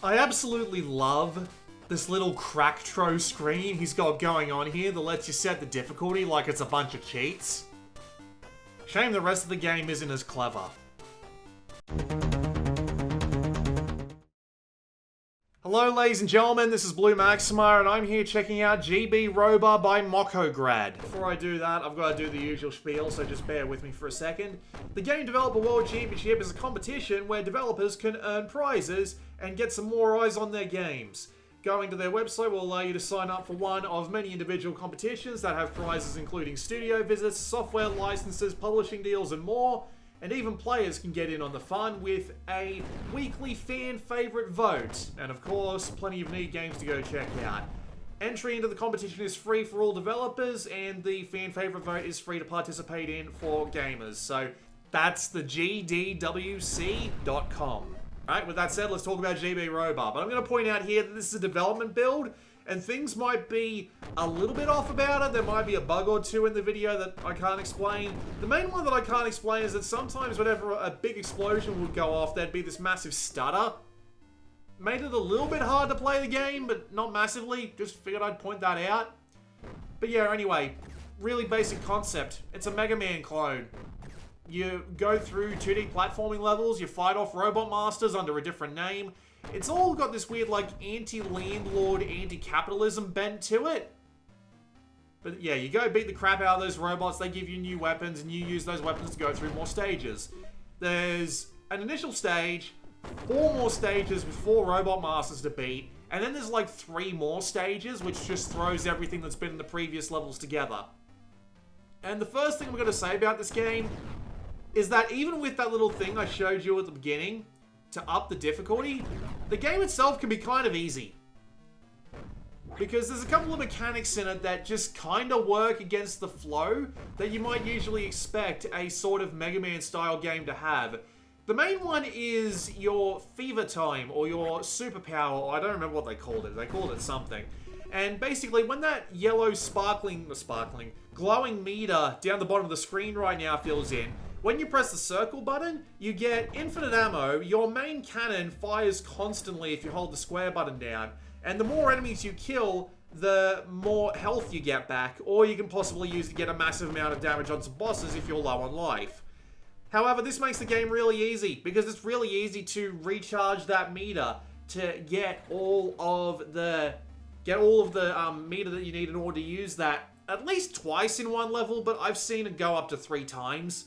I absolutely love this little cracktro screen he's got going on here that lets you set the difficulty like it's a bunch of cheats. Shame the rest of the game isn't as clever. Hello ladies and gentlemen, this is Blue Maxima and I'm here checking out GB Roba by Mokograd. Before I do that, I've got to do the usual spiel, so just bear with me for a second. The Game Developer World Championship is a competition where developers can earn prizes and get some more eyes on their games. Going to their website will allow you to sign up for one of many individual competitions that have prizes including studio visits, software licenses, publishing deals and more. And even players can get in on the fun with a weekly fan favorite vote. And of course, plenty of neat games to go check out. Entry into the competition is free for all developers, and the fan favorite vote is free to participate in for gamers. So that's the GDWC.com. Alright, with that said, let's talk about GB Roba. But I'm going to point out here that this is a development build, and things might be a little bit off about it. There might be a bug or two in the video that I can't explain. The main one that I can't explain is that sometimes whenever a big explosion would go off, there'd be this massive stutter. Made it a little bit hard to play the game, but not massively. Just figured I'd point that out. But yeah, anyway, really basic concept. It's a Mega Man clone. You go through 2D platforming levels, you fight off Robot Masters under a different name. It's all got this weird, like, anti-landlord, anti-capitalism bent to it. But yeah, you go beat the crap out of those robots, they give you new weapons, and you use those weapons to go through more stages. There's an initial stage, 4 more stages with 4 Robot Masters to beat, and then there's like 3 more stages, which just throws everything that's been in the previous levels together. And the first thing I'm going to say about this game is that even with that little thing I showed you at the beginning, to up the difficulty, the game itself can be kind of easy. Because there's a couple of mechanics in it that just kind of work against the flow that you might usually expect a sort of Mega Man style game to have. The main one is your fever time, or your superpower, or I don't remember what they called it. They called it something. And basically, when that yellow glowing meter down the bottom of the screen right now fills in, when you press the circle button, you get infinite ammo. Your main cannon fires constantly if you hold the square button down. And the more enemies you kill, the more health you get back. Or you can possibly use it to get a massive amount of damage on some bosses if you're low on life. However, this makes the game really easy, because it's really easy to recharge that meter to get all of the meter that you need in order to use that at least twice in one level, but I've seen it go up to 3 times.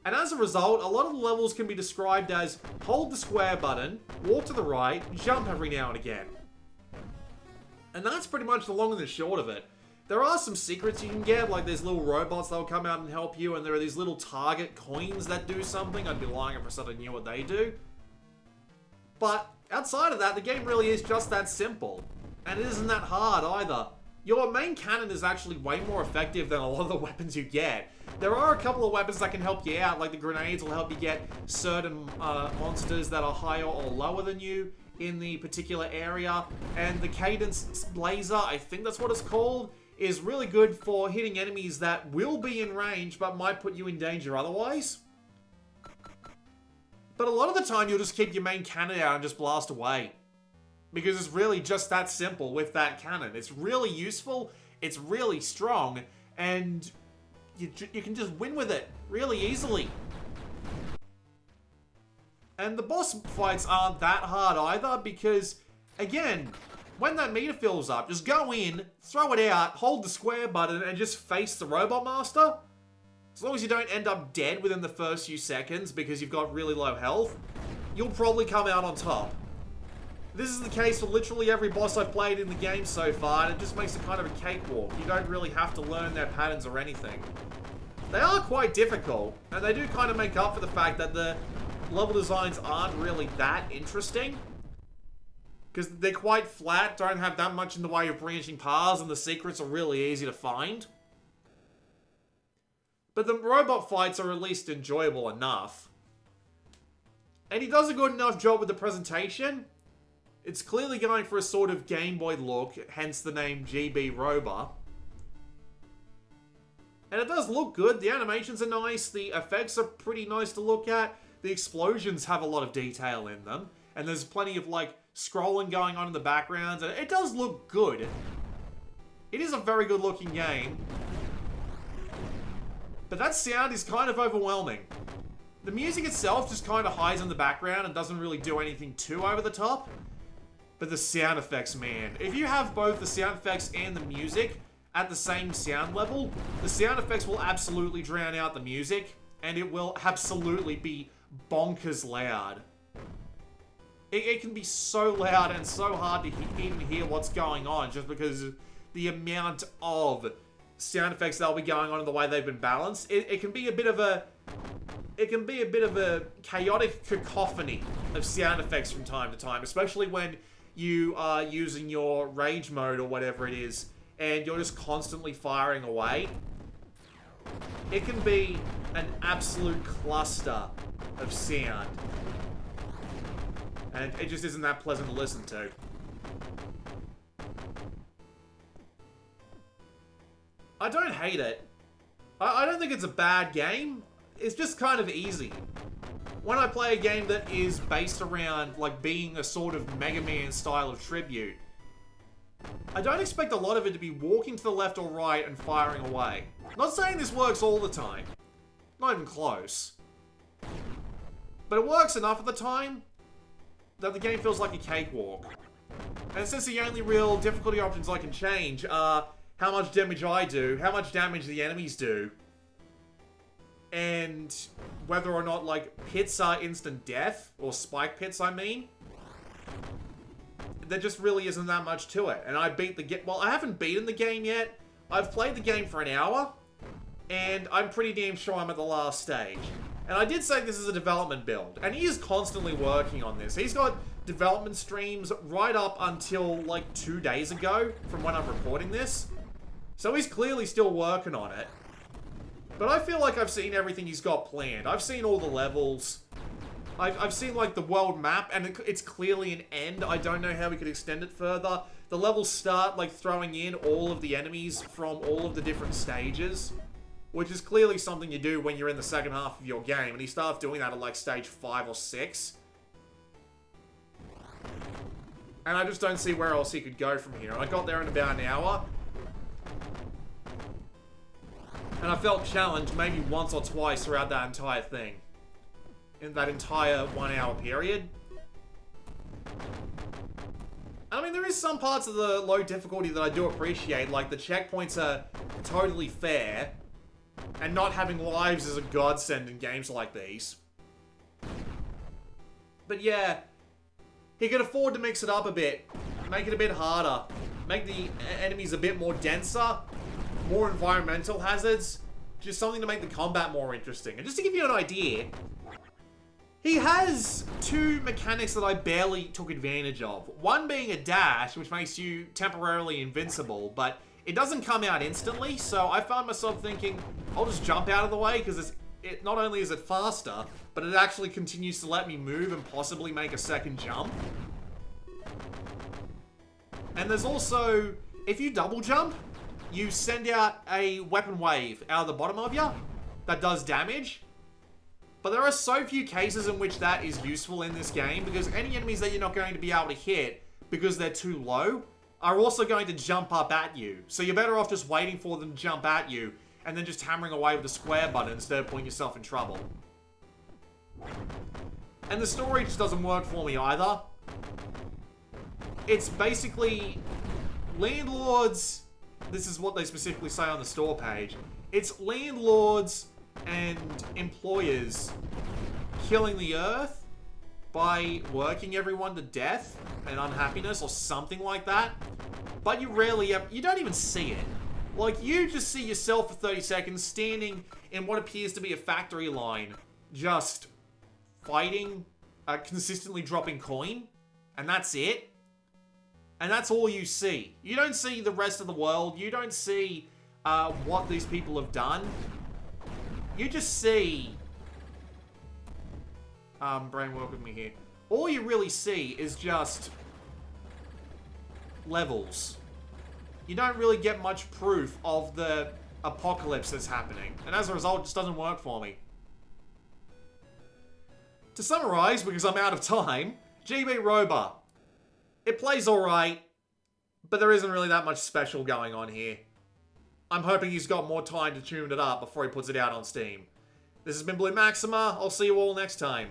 And as a result, a lot of the levels can be described as hold the square button, walk to the right, jump every now and again. And that's pretty much the long and the short of it. There are some secrets you can get, like there's little robots that will come out and help you, and there are these little target coins that do something. I'd be lying if I said I knew what they do. But outside of that, the game really is just that simple. And it isn't that hard either. Your main cannon is actually way more effective than a lot of the weapons you get. There are a couple of weapons that can help you out, like the grenades will help you get certain monsters that are higher or lower than you in the particular area. And the Cadence Laser, I think that's what it's called, is really good for hitting enemies that will be in range but might put you in danger otherwise. But a lot of the time you'll just keep your main cannon out and just blast away. Because it's really just that simple with that cannon. It's really useful, it's really strong, and you can just win with it really easily. And the boss fights aren't that hard either, because, again, when that meter fills up, just go in, throw it out, hold the square button, and just face the Robot Master. As long as you don't end up dead within the first few seconds because you've got really low health, you'll probably come out on top. This is the case for literally every boss I've played in the game so far, and it just makes it kind of a cakewalk. You don't really have to learn their patterns or anything. They are quite difficult, and they do kind of make up for the fact that the level designs aren't really that interesting. Because they're quite flat, don't have that much in the way of branching paths, and the secrets are really easy to find. But the robot fights are at least enjoyable enough. And he does a good enough job with the presentation. It's clearly going for a sort of Game Boy look, hence the name GB Roba. And it does look good. The animations are nice. The effects are pretty nice to look at. The explosions have a lot of detail in them. And there's plenty of, like, scrolling going on in the background, and it does look good. It is a very good looking game. But that sound is kind of overwhelming. The music itself just kind of hides in the background and doesn't really do anything too over the top. But the sound effects, man. If you have both the sound effects and the music at the same sound level, the sound effects will absolutely drown out the music, and it will absolutely be bonkers loud. It can be so loud and so hard to even hear what's going on just because of the amount of sound effects that'll be going on and the way they've been balanced. It can be a bit of a chaotic cacophony of sound effects from time to time, especially when you are using your rage mode or whatever it is, and you're just constantly firing away. It can be an absolute cluster of sound. And it just isn't that pleasant to listen to. I don't hate it. I don't think it's a bad game. It's just kind of easy. When I play a game that is based around, like, being a sort of Mega Man style of tribute, I don't expect a lot of it to be walking to the left or right and firing away. Not saying this works all the time. Not even close. But it works enough of the time that the game feels like a cakewalk. And since the only real difficulty options I can change are how much damage I do, how much damage the enemies do, and whether or not, like, pits are instant death, or spike pits, I mean, there just really isn't that much to it. And I beat the game. Well, I haven't beaten the game yet. I've played the game for an hour, and I'm pretty damn sure I'm at the last stage. And I did say this is a development build, and he is constantly working on this. He's got development streams right up until, like, 2 days ago from when I'm recording this. So he's clearly still working on it. But I feel like I've seen everything he's got planned. I've seen all the levels. I've seen, like, the world map, and it's clearly an end. I don't know how we could extend it further. The levels start, like, throwing in all of the enemies from all of the different stages, which is clearly something you do when you're in the second half of your game, and he starts doing that at, like, stage 5 or 6. And I just don't see where else he could go from here. I got there in about an hour, and I felt challenged maybe once or twice throughout that entire thing. In that entire 1 hour period. I mean, there is some parts of the low difficulty that I do appreciate, like the checkpoints are totally fair, and not having lives is a godsend in games like these. But yeah, he could afford to mix it up a bit, make it a bit harder, make the enemies a bit more denser, more environmental hazards, just something to make the combat more interesting. And just to give you an idea, he has 2 mechanics that I barely took advantage of. One being a dash, which makes you temporarily invincible, but it doesn't come out instantly, so I found myself thinking, I'll just jump out of the way, because it not only is it faster, but it actually continues to let me move and possibly make a second jump. And there's also, if you double jump, you send out a weapon wave out of the bottom of you that does damage. But there are so few cases in which that is useful in this game, because any enemies that you're not going to be able to hit because they're too low are also going to jump up at you. So you're better off just waiting for them to jump at you and then just hammering away with the square button instead of putting yourself in trouble. And the story just doesn't work for me either. It's basically landlords. This is what they specifically say on the store page. It's landlords and employers killing the earth by working everyone to death and unhappiness or something like that. But you don't even see it. Like, you just see yourself for 30 seconds standing in what appears to be a factory line, just fighting, consistently dropping coin, and that's it. And that's all you see. You don't see the rest of the world. You don't see what these people have done. You just see... Brain work with me here. All you really see is just levels. You don't really get much proof of the apocalypse that's happening. And as a result, it just doesn't work for me. To summarize, because I'm out of time, GB Roba. It plays alright, but there isn't really that much special going on here. I'm hoping he's got more time to tune it up before he puts it out on Steam. This has been Blue Maxima. I'll see you all next time.